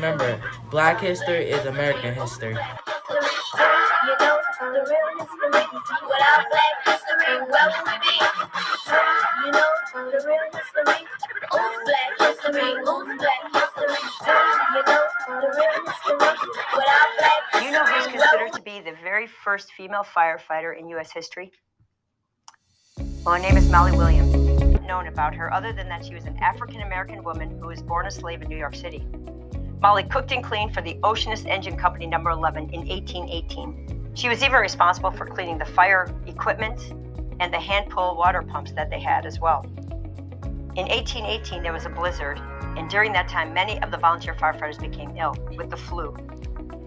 remember, Black history is American history. You know the real history. Without Black history, where would we be? You know the real history. Who's Black history? Who's Black history? You know the real history. Without Black history, you know who's considered to be the very first female firefighter in U.S. history? Well, her name is Molly Williams. Known about her other than that she was an African-American woman who was born a slave in New York City. Molly cooked and cleaned for the Oceanist Engine Company No. 11 in 1818. She was even responsible for cleaning the fire equipment and the hand-pull water pumps that they had as well. In 1818, there was a blizzard, and during that time, many of the volunteer firefighters became ill with the flu.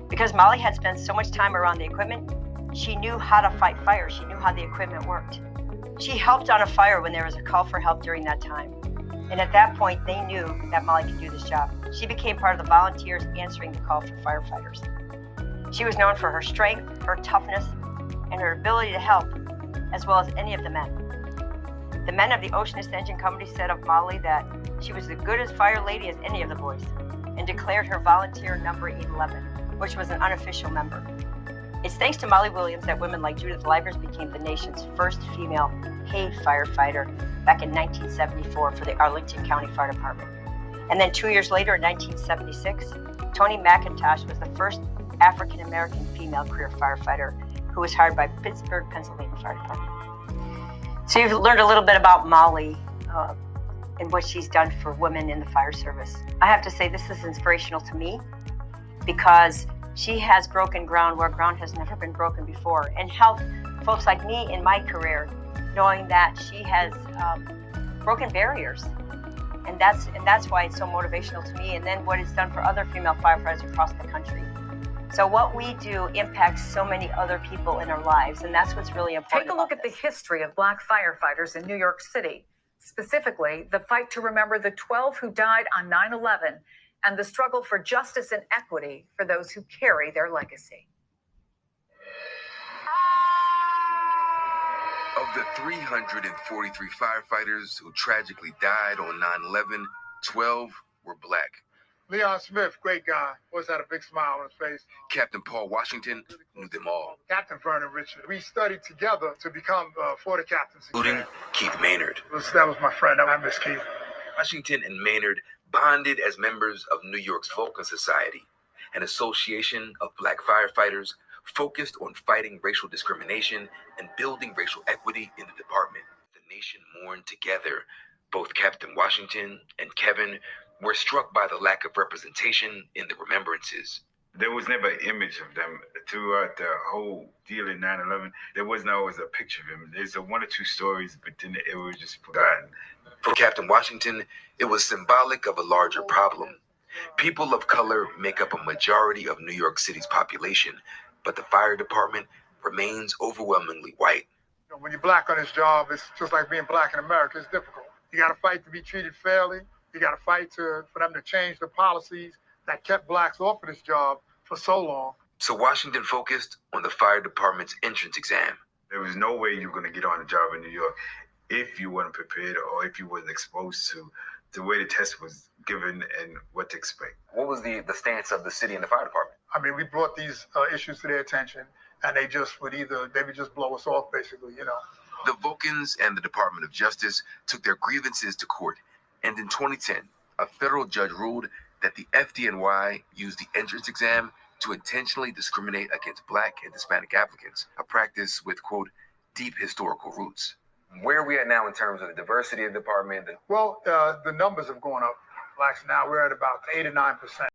Because Molly had spent so much time around the equipment, she knew how to fight fire. She knew how the equipment worked. She helped on a fire when there was a call for help during that time. And at that point, they knew that Molly could do this job. She became part of the volunteers answering the call for firefighters. She was known for her strength, her toughness, and her ability to help, as well as any of the men. The men of the Oceanist Engine Company said of Molly that she was as good as fire lady as any of the boys, and declared her volunteer number 11, which was an unofficial member. It's thanks to Molly Williams that women like Judith Livers became the nation's first female paid firefighter back in 1974 for the Arlington County Fire Department. And then 2 years later, in 1976, Toni McIntosh was the first African-American female career firefighter who was hired by Pittsburgh, Pennsylvania Fire Department. So you've learned a little bit about Molly and what she's done for women in the fire service. I have to say this is inspirational to me because she has broken ground where ground has never been broken before and helped folks like me in my career, knowing that she has broken barriers. And that's why it's so motivational to me, and then what it's done for other female firefighters across the country. So what we do impacts so many other people in our lives, and that's what's really important. Take a look at the history of Black firefighters in New York City, specifically the fight to remember the 12 who died on 9/11 and the struggle for justice and equity for those who carry their legacy. Of the 343 firefighters who tragically died on 9/11, 12 were Black. Leon Smith, great guy, always had a big smile on his face. Captain Paul Washington knew them all. Captain Vernon Richard. We studied together to become Florida captains. Including Keith Maynard. That was my friend. I miss Keith. Washington and Maynard bonded as members of New York's Vulcan Society, an association of Black firefighters focused on fighting racial discrimination and building racial equity in the department. The nation mourned together. Both Captain Washington and Kevin were struck by the lack of representation in the remembrances. There was never an image of them throughout the whole deal in 9/11. There wasn't always a picture of them. There's one or two stories, but then it was just forgotten. For Captain Washington, it was symbolic of a larger problem. People of color make up a majority of New York City's population, but the fire department remains overwhelmingly white. When you're Black on this job, it's just like being Black in America. It's difficult. You got to fight to be treated fairly. You got to fight for them to change the policies that kept Blacks off of this job for so long. So Washington focused on the fire department's entrance exam. There was no way you were going to get on the job in New York if you weren't prepared or if you wasn't exposed to the way the test was given and what to expect. What was the stance of the city and the fire department? I mean, we brought these issues to their attention, and they would just blow us off, basically, you know. The Vulcans and the Department of Justice took their grievances to court, and in 2010, a federal judge ruled that the FDNY used the entrance exam to intentionally discriminate against Black and Hispanic applicants, a practice with, quote, deep historical roots. Where are we at now in terms of the diversity of the department? Well, the numbers have gone up. Blacks now, we're at about 8 or 9%.